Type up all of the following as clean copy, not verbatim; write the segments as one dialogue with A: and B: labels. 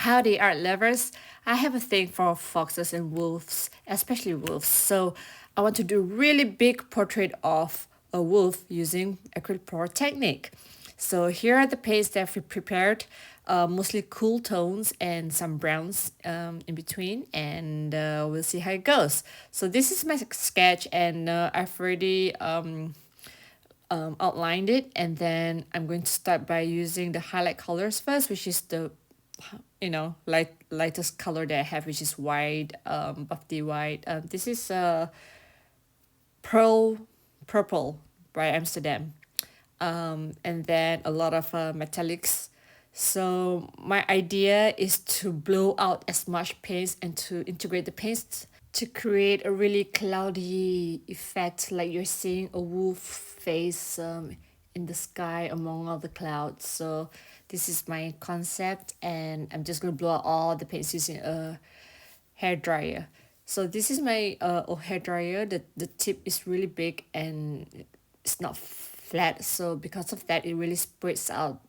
A: Howdy, art lovers. I have a thing for foxes and wolves, especially wolves. So I want to do a really big portrait of a wolf using Acrylic technique. So here are the paints that we prepared, mostly cool tones and some browns in between, and we'll see how it goes. So this is my sketch, and I've already outlined it, and then I'm going to start by using the highlight colors first, which is the lightest color that I have, which is white, buff the white. This is pearl purple by Amsterdam, and then a lot of metallics. So my idea is to blow out as much paints and to integrate the paints to create a really cloudy effect, like you're seeing a wolf face in the sky among all the clouds. So this is my concept, and I'm just gonna blow out all the paints using a hair dryer. So this is my hair dryer. The tip is really big and it's not flat. So because of that, it really spreads out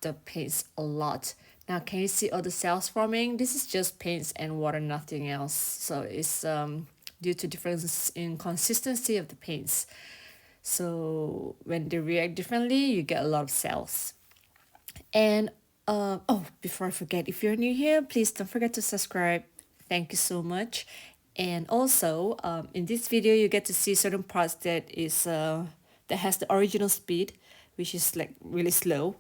A: the paints a lot. Now, can you see all the cells forming? This is just paints and water, nothing else. So it's due to difference in consistency of the paints. So when they react differently, you get a lot of cells. And oh, before I forget, if you're new here, please don't forget to subscribe. Thank you so much. And also, in this video, you get to see certain parts that has the original speed, which is like really slow,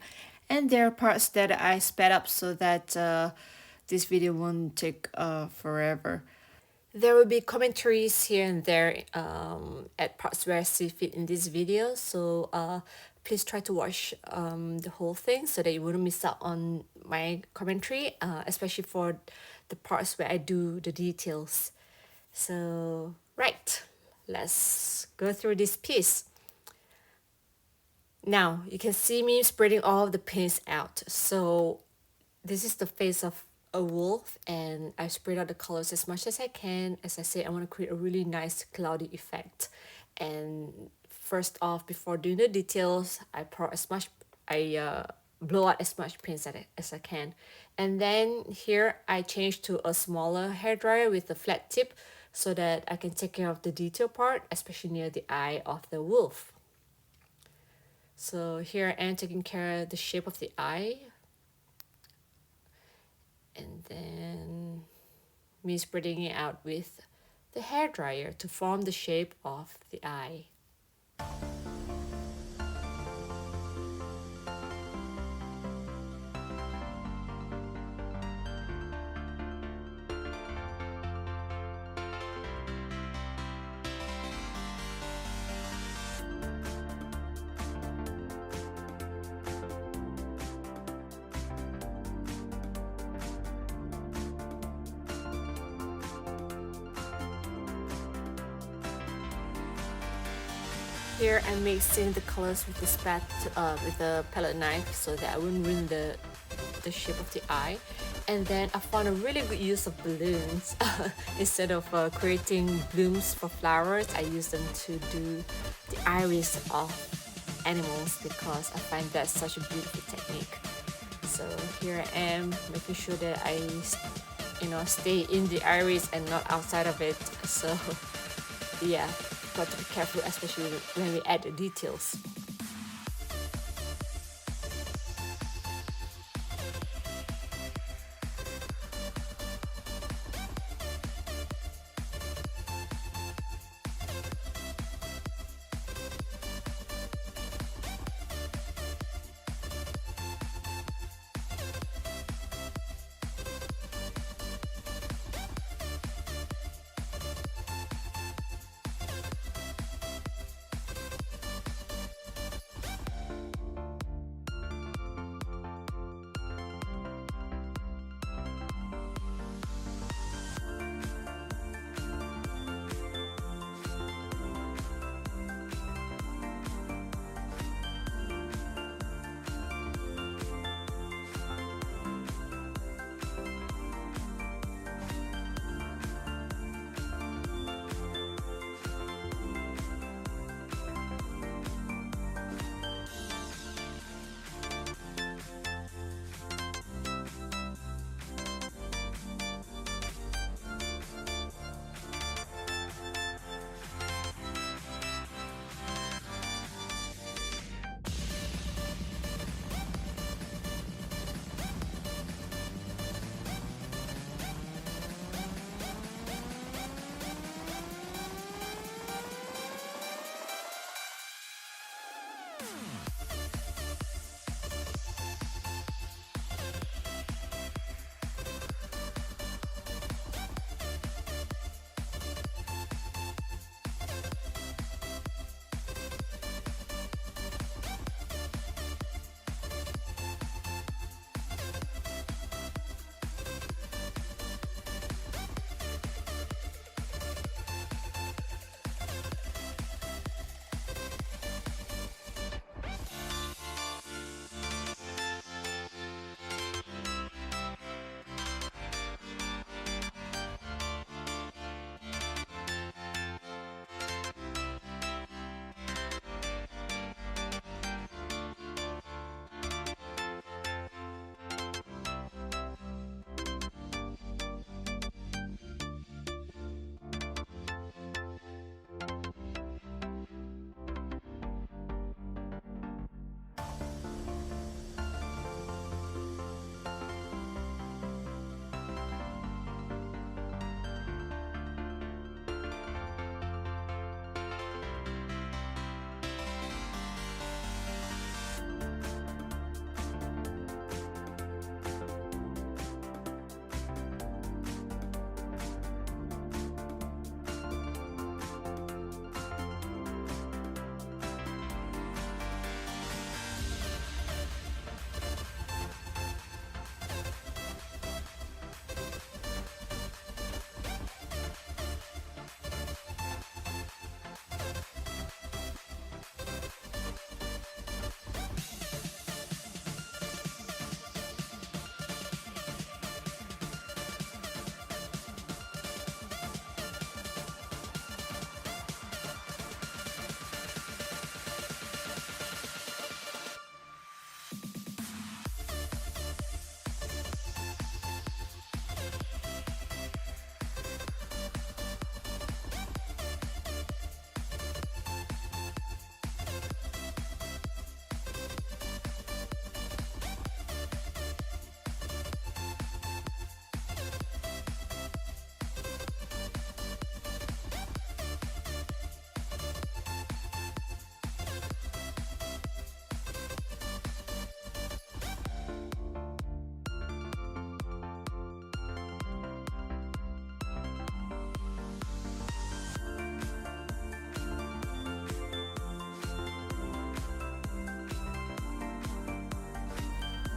A: and there are parts that I sped up so that this video won't take forever. There will be commentaries here and there at parts where I see fit in this video, so please try to watch the whole thing so that you wouldn't miss out on my commentary, especially for the parts where I do the details. So, right, let's go through this piece. Now, you can see me spreading all of the paints out. So, this is the face of a wolf, and I spread out the colors as much as I can. As I say, I want to create a really nice cloudy effect. And first off, before doing the details, I blow out as much paint as I can. And then here I change to a smaller hairdryer with a flat tip so that I can take care of the detail part, especially near the eye of the wolf. So here I am taking care of the shape of the eye. And then me spreading it out with the hairdryer to form the shape of the eye. Here I'm mixing the colors with the palette knife so that I wouldn't ruin the shape of the eye. And then I found a really good use of balloons. Instead of creating blooms for flowers, I use them to do the iris of animals because I find that such a beautiful technique. So here I am making sure that I stay in the iris and not outside of it. So yeah, got to be careful, especially when we add the details.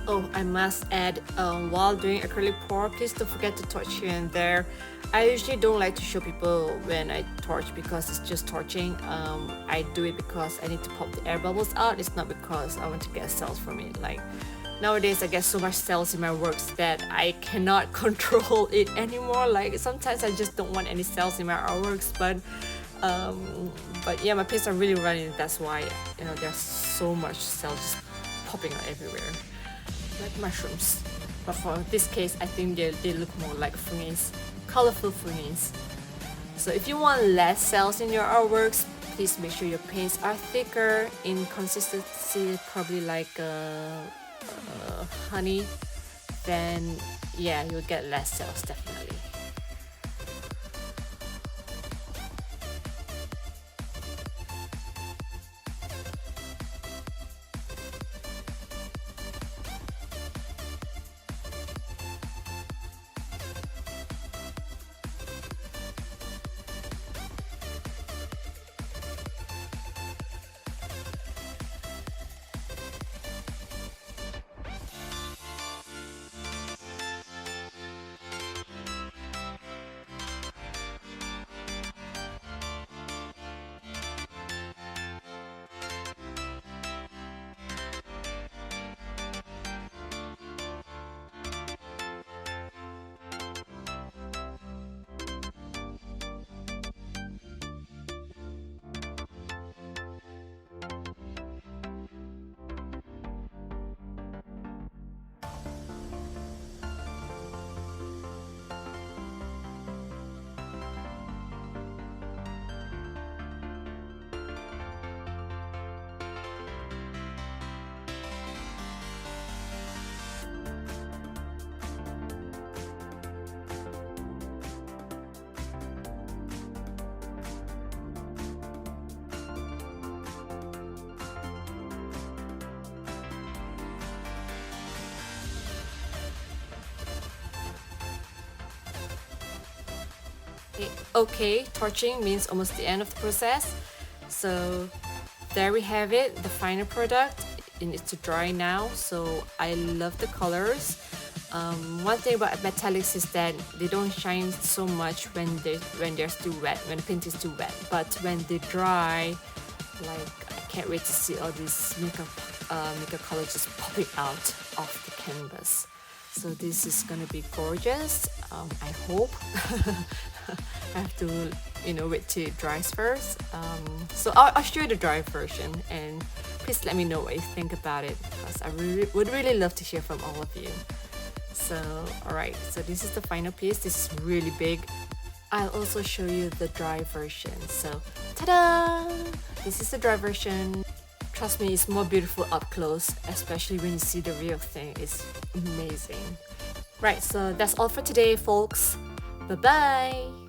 A: Oh, I must add, while doing acrylic pour, please don't forget to torch here and there. I usually don't like to show people when I torch because it's just torching. I do it because I need to pop the air bubbles out. It's not because I want to get cells from it. Like nowadays I get so much cells in my works that I cannot control it anymore. Like sometimes I just don't want any cells in my artworks, but yeah, my paints are really running. That's why, you know, there's so much cells just popping out everywhere, like mushrooms. But for this case, I think they look more like fungus, colorful fungus. So if you want less cells in your artworks, please make sure your paints are thicker in consistency, probably like honey. Then yeah, you'll get less cells definitely. Okay, torching means almost the end of the process. So there we have it, the final product. It needs to dry now, so I love the colors. One thing about metallics is that they don't shine so much when they're still wet, when the paint is still wet. But when they dry, like I can't wait to see all these makeup colors just popping out of the canvas. So this is gonna be gorgeous. I hope. I have to, you know, wait till it dries first. So I'll show you the dry version, and please let me know what you think about it, because I would really love to hear from all of you. So alright, so this is the final piece. This is really big. I'll also show you the dry version. So ta-da! This is the dry version. Trust me, it's more beautiful up close, especially when you see the real thing. It's amazing. Right, so that's all for today, folks. Bye-bye!